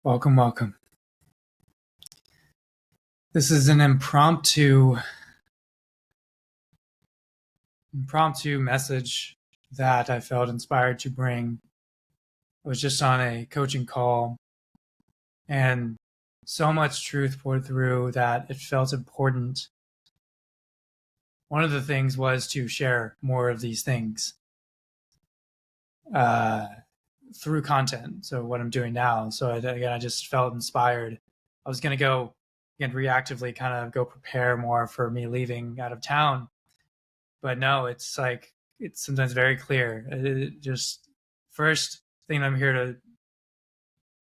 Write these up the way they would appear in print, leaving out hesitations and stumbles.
Welcome, welcome. This is an impromptu message that I felt inspired to bring. I was just on a coaching call and so much truth poured through that it felt important. One of the things was to share more of these things through content. So what I'm doing now. So I just felt inspired. I was going to go and reactively kind of go prepare more for me leaving out of town. But no, it's like it's sometimes very clear. It just first thing I'm here to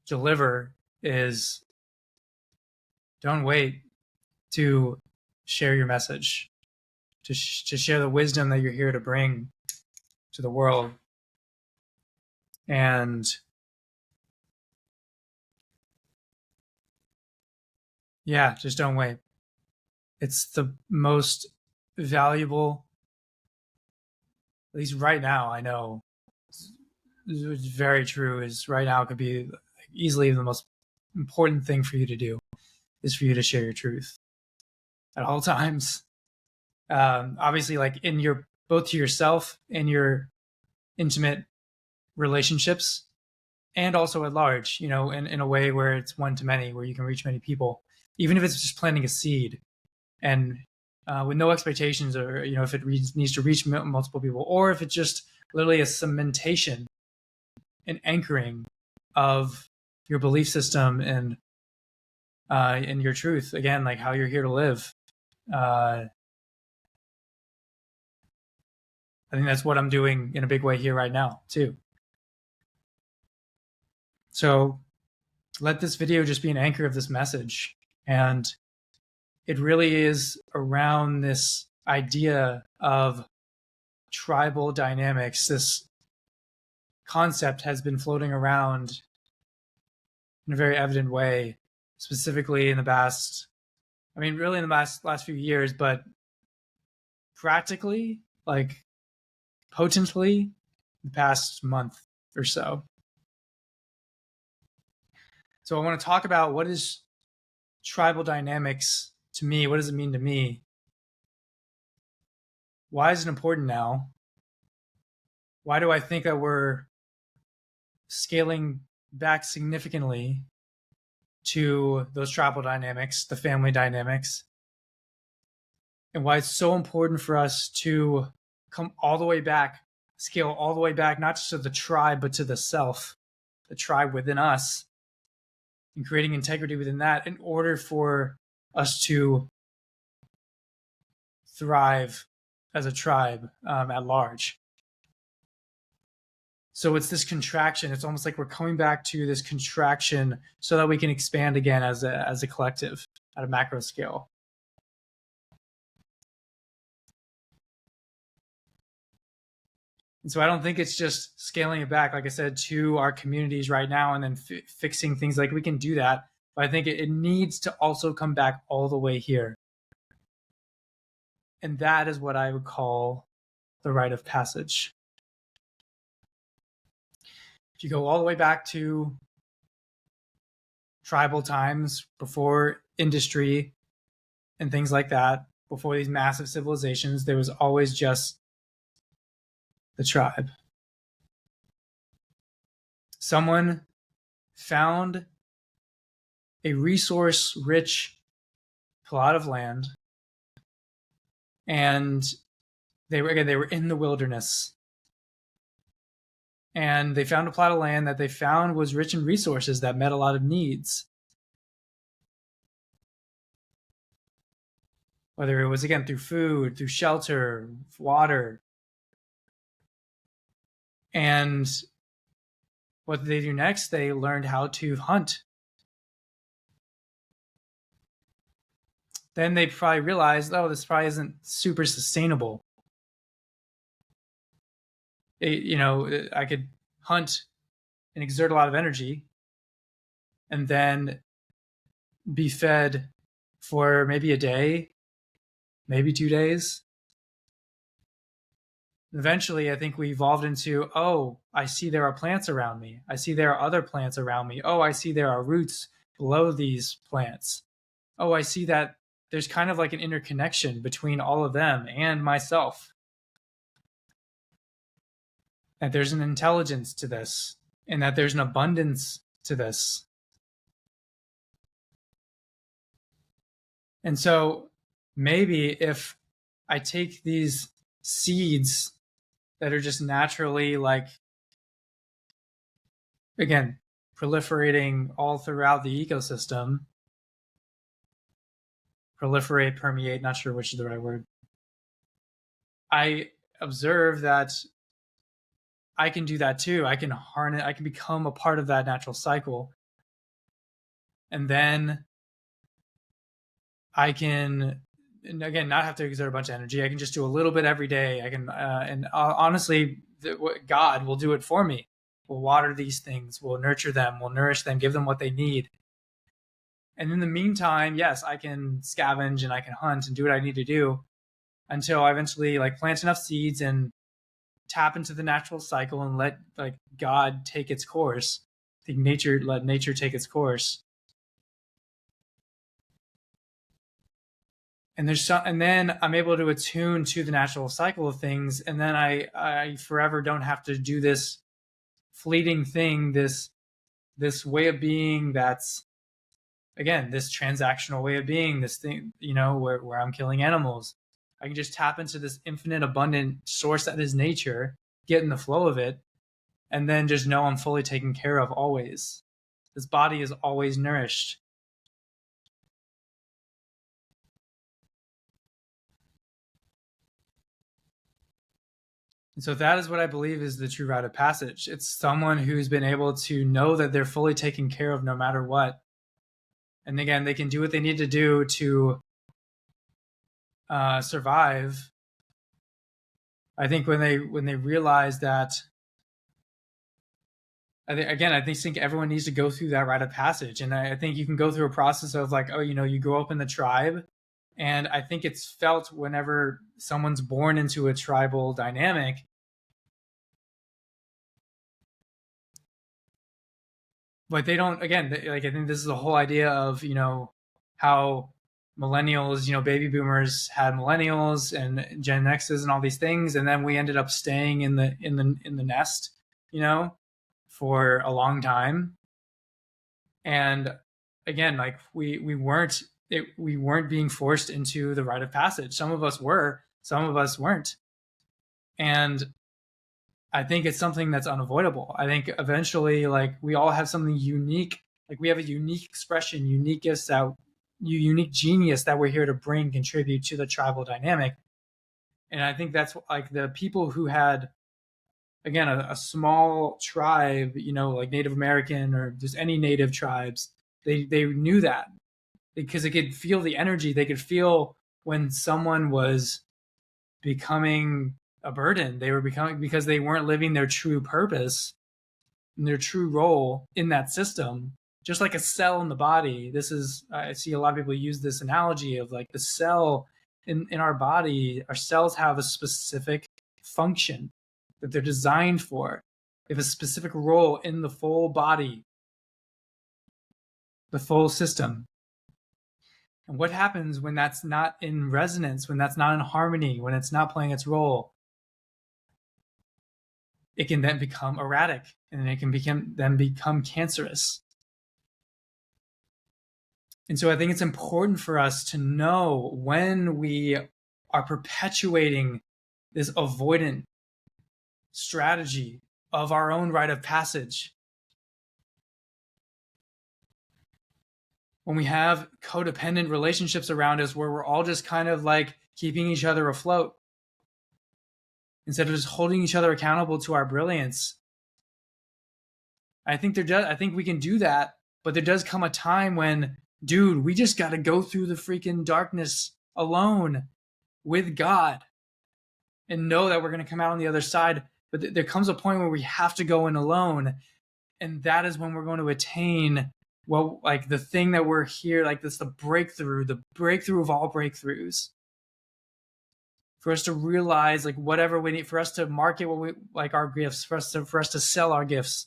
deliver is don't wait to share your message, to share the wisdom that you're here to bring to the world. And yeah, just don't wait. It's the most valuable, at least right now, I know it's very true, is right now could be easily the most important thing for you to do is for you to share your truth at all times. Obviously, like in your both to yourself and your intimate relationships, and also at large, in a way where it's one to many, where you can reach many people, even if it's just planting a seed and with no expectations, or if it needs to reach multiple people, or if it's just literally a cementation, an anchoring of your belief system and your truth. Again, like how you're here to live. I think that's what I'm doing in a big way here right now, too. So let this video just be an anchor of this message. And it really is around this idea of tribal dynamics. This concept has been floating around in a very evident way, specifically in the past, really in the last few years, but practically, like potently, the past month or so. So I want to talk about what is tribal dynamics to me. What does it mean to me? Why is it important now? Why do I think that we're scaling back significantly to those tribal dynamics, the family dynamics? And why it's so important for us to come all the way back, scale all the way back, not just to the tribe, but to the self, the tribe within us, and creating integrity within that in order for us to thrive as a tribe at large. So it's this contraction. It's almost like we're coming back to this contraction so that we can expand again as a collective at a macro scale. And so I don't think it's just scaling it back, like I said, to our communities right now and then fixing things. Like we can do that, but I think it needs to also come back all the way here. And that is what I would call the rite of passage. If you go all the way back to tribal times, before industry and things like that, before these massive civilizations, there was always just the tribe. Someone found a resource-rich plot of land, and they were in the wilderness, and they found a plot of land that they found was rich in resources that met a lot of needs. Whether it was, again, through food, through shelter, water. And what did they do next? They learned how to hunt. Then they probably realized, oh, this probably isn't super sustainable. I could hunt and exert a lot of energy and then be fed for maybe a day, maybe 2 days. Eventually, I think we evolved into, oh, I see there are plants around me. I see there are other plants around me. Oh, I see there are roots below these plants. Oh, I see that there's kind of like an interconnection between all of them and myself. That there's an intelligence to this and that there's an abundance to this. And so maybe if I take these seeds that are just naturally, like, again, proliferating all throughout the ecosystem, proliferate, permeate, not sure which is the right word. I observe that I can do that too. I can harness, I can become a part of that natural cycle. And then I can, and again, not have to exert a bunch of energy. I can just do a little bit every day. I can, honestly, God will do it for me. We'll water these things, we'll nurture them, we'll nourish them, give them what they need. And in the meantime, yes, I can scavenge and I can hunt and do what I need to do until I eventually like plant enough seeds and tap into the natural cycle and let like God take its course. Let nature take its course. And and then I'm able to attune to the natural cycle of things, and then I forever don't have to do this fleeting thing, this way of being that's, again, this transactional way of being, this thing, where I'm killing animals. I can just tap into this infinite abundant source that is nature, get in the flow of it, and then just know I'm fully taken care of always. This body is always nourished. And so that is what I believe is the true rite of passage. It's someone who's been able to know that they're fully taken care of no matter what. And again, they can do what they need to do to survive. I think when they realize that, I think everyone needs to go through that rite of passage. And I think you can go through a process of like, oh, you grow up in the tribe. And I think it's felt whenever someone's born into a tribal dynamic. But they don't, again, like, I think this is the whole idea of, how millennials, baby boomers had millennials and Gen X's and all these things. And then we ended up staying in the nest, for a long time. And again, like we weren't being forced into the rite of passage. Some of us were, some of us weren't. And I think it's something that's unavoidable. I think eventually, like, we all have something unique. Like, we have a unique expression, unique gifts unique genius that we're here to contribute to the tribal dynamic. And I think that's like the people who had, again, a small tribe, like Native American or just any native tribes, they knew that because they could feel the energy. They could feel when someone was becoming a burden. They were becoming, because they weren't living their true purpose and their true role in that system. Just like a cell in the body. I see a lot of people use this analogy of like the cell in our body. Our cells have a specific function that they're designed for. They have a specific role in the full body, the full system. And what happens when that's not in resonance, when that's not in harmony, when it's not playing its role? It can then become erratic, and it can become cancerous. And so I think it's important for us to know when we are perpetuating this avoidant strategy of our own rite of passage. When we have codependent relationships around us where we're all just kind of like keeping each other afloat instead of just holding each other accountable to our brilliance. I think we can do that, but there does come a time when, dude, we just got to go through the freaking darkness alone with God and know that we're going to come out on the other side. But there comes a point where we have to go in alone. And that is when we're going to attain, well, like the thing that we're here, like this, the breakthrough of all breakthroughs. for us to realize like whatever we need, for us to market what we like our gifts, for us to sell our gifts,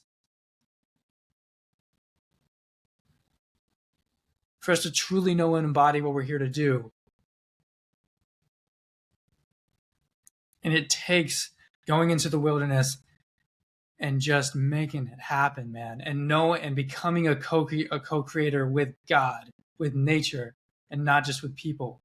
for us to truly know and embody what we're here to do. And it takes going into the wilderness and just making it happen, man, and becoming a co-creator with God, with nature, and not just with people.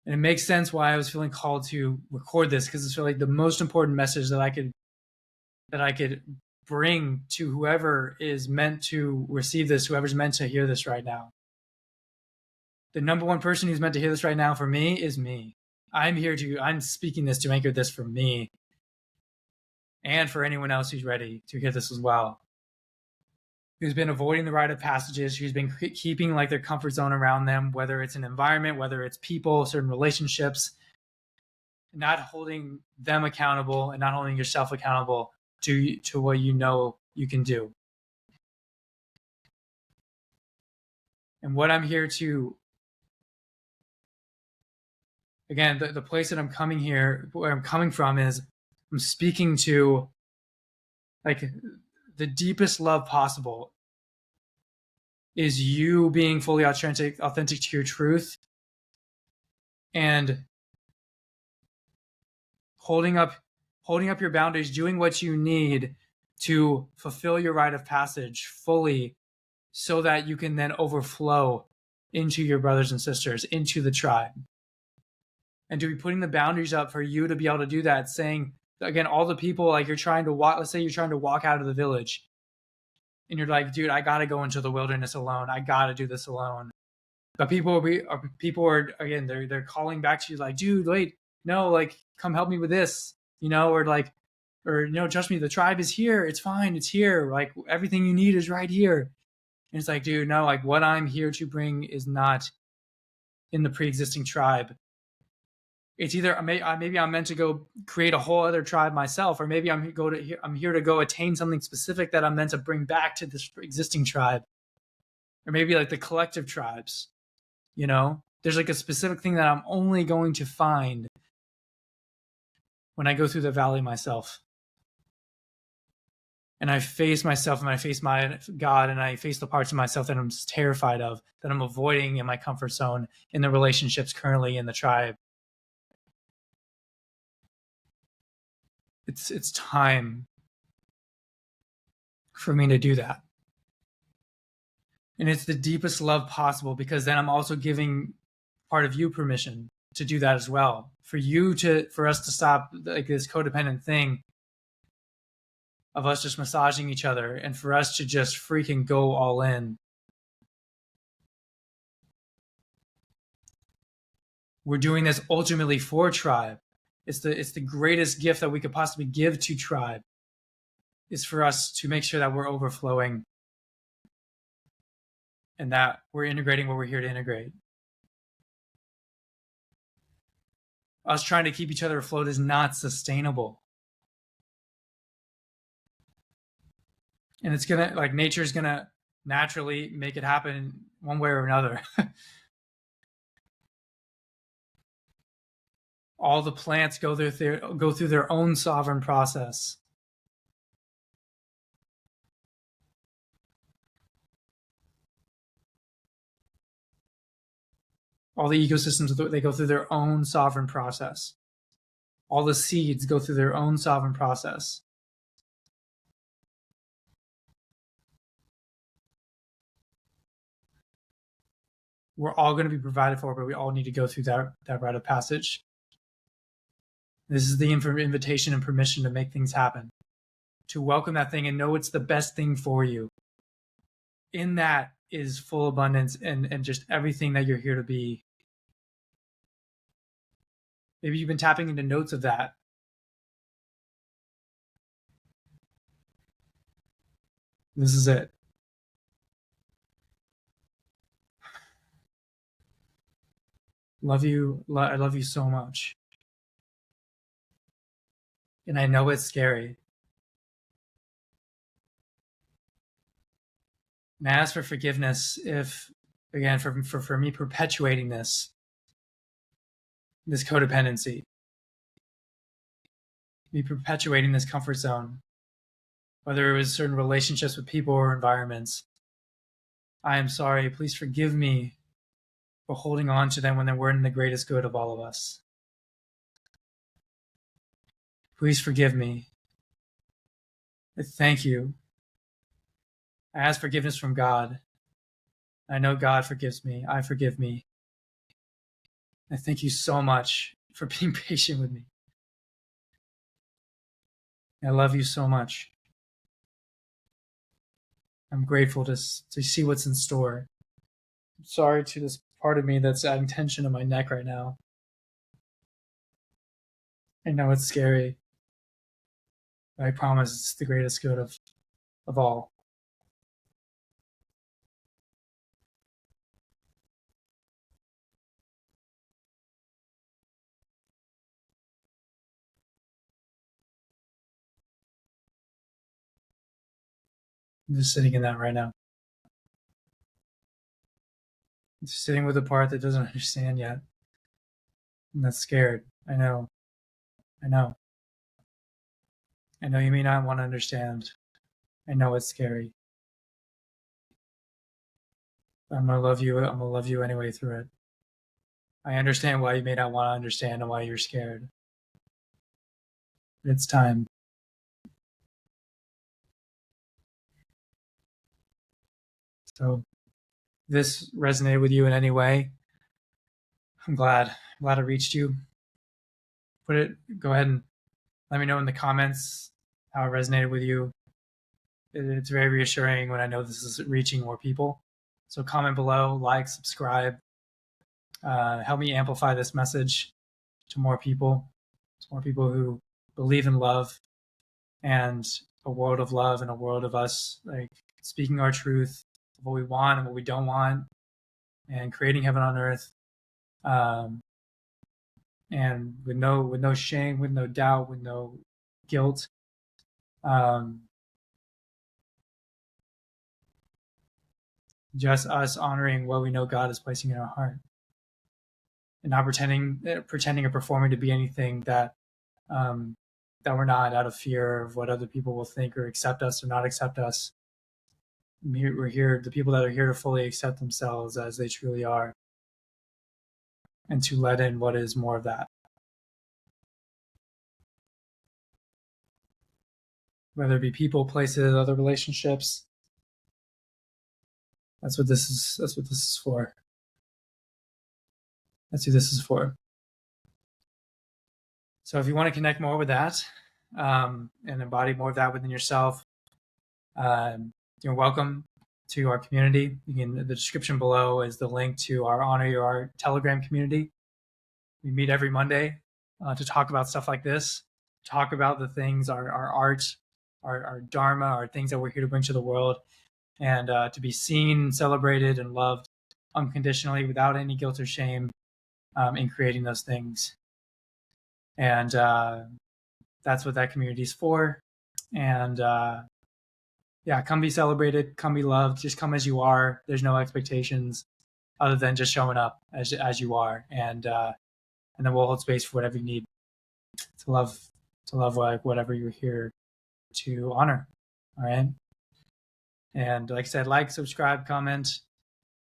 And it makes sense why I was feeling called to record this, because it's really the most important message that I could bring to whoever is meant to receive this, whoever's meant to hear this right now. The number one person who's meant to hear this right now for me is me. I'm speaking this to anchor this for me and for anyone else who's ready to hear this as well, who's been avoiding the rite of passages, who's been keeping like their comfort zone around them, whether it's an environment, whether it's people, certain relationships, not holding them accountable and not holding yourself accountable to what you know you can do. And what I'm here to, again, the place that I'm coming here, where I'm coming from is I'm speaking to like the deepest love possible is you being fully authentic to your truth and holding up your boundaries, doing what you need to fulfill your rite of passage fully so that you can then overflow into your brothers and sisters, into the tribe. And to be putting the boundaries up for you to be able to do that, saying, again, all the people like you're trying to walk, let's say you're trying to walk out of the village and you're like, dude, I got to go into the wilderness alone. I got to do this alone. But people are again, they're calling back to you like, dude, wait, no, like, come help me with this, or trust me, the tribe is here. It's fine. It's here. Like everything you need is right here. And it's like, dude, no, like what I'm here to bring is not in the pre-existing tribe. It's either maybe I'm meant to go create a whole other tribe myself, or maybe I'm here to go attain something specific that I'm meant to bring back to this existing tribe, or maybe like the collective tribes. There's like a specific thing that I'm only going to find when I go through the valley myself. And I face myself and I face my God and I face the parts of myself that I'm terrified of, that I'm avoiding in my comfort zone, in the relationships currently in the tribe. It's time for me to do that. And it's the deepest love possible, because then I'm also giving part of you permission to do that as well. For us to stop like this codependent thing of us just massaging each other, and for us to just freaking go all in. We're doing this ultimately for tribe. It's the greatest gift that we could possibly give to tribe, is for us to make sure that we're overflowing and that we're integrating what we're here to integrate. Us trying to keep each other afloat is not sustainable. And it's gonna, like, nature's gonna naturally make it happen one way or another. All the plants go through their own sovereign process. All the ecosystems, they go through their own sovereign process. All the seeds go through their own sovereign process. We're all going to be provided for, but we all need to go through that rite of passage. This is the invitation and permission to make things happen, to welcome that thing and know it's the best thing for you. In that is full abundance and just everything that you're here to be. Maybe you've been tapping into notes of that. This is it. Love you. I love you so much. And I know it's scary. And I ask for forgiveness if, again, for me perpetuating this codependency, me perpetuating this comfort zone, whether it was certain relationships with people or environments. I am sorry. Please forgive me for holding on to them when they weren't in the greatest good of all of us. Please forgive me. I thank you. I ask forgiveness from God. I know God forgives me. I forgive me. I thank you so much for being patient with me. I love you so much. I'm grateful to see what's in store. I'm sorry to this part of me that's adding tension to my neck right now. I know it's scary. But I promise it's the greatest good of all. I'm just sitting in that right now. I'm just sitting with a part that doesn't understand yet. And that's scared. I know. I know. I know you may not want to understand. I know it's scary. But I'm gonna love you. I'm gonna love you anyway through it. I understand why you may not want to understand and why you're scared. But it's time. So, if this resonated with you in any way, I'm glad. I'm glad I reached you. Go ahead and let me know in the comments how it resonated with you. It's very reassuring when I know this is reaching more people. So comment below, like, subscribe. Help me amplify this message to more people who believe in love and a world of love and a world of us like speaking our truth of what we want and what we don't want and creating heaven on earth. And with no shame, with no doubt, with no guilt. Just us honoring what we know God is placing in our heart, and not pretending or performing to be anything that we're not, out of fear of what other people will think or accept us or not accept us. We're here, the people that are here, to fully accept themselves as they truly are, and to let in what is more of that. Whether it be people, places, other relationships. That's what this is for. That's who this is for. So if you want to connect more with that and embody more of that within yourself, you're welcome to our community. The description below is the link to our Honor Your Art Telegram community. We meet every Monday to talk about stuff like this, talk about the things, our art, our dharma, our things that we're here to bring to the world, and to be seen, celebrated, and loved unconditionally without any guilt or shame in creating those things. And that's what that community is for. And yeah, come be celebrated, come be loved, just come as you are. There's no expectations other than just showing up as you are, and then we'll hold space for whatever you need to love like whatever you're here to honor. All right. And like I said, like, subscribe, comment.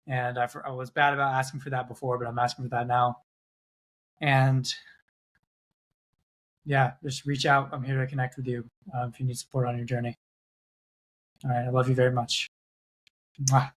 And I was bad about asking for that before, but I'm asking for that now. And yeah, just reach out. I'm here to connect with you if you need support on your journey. All right. I love you very much. Mwah.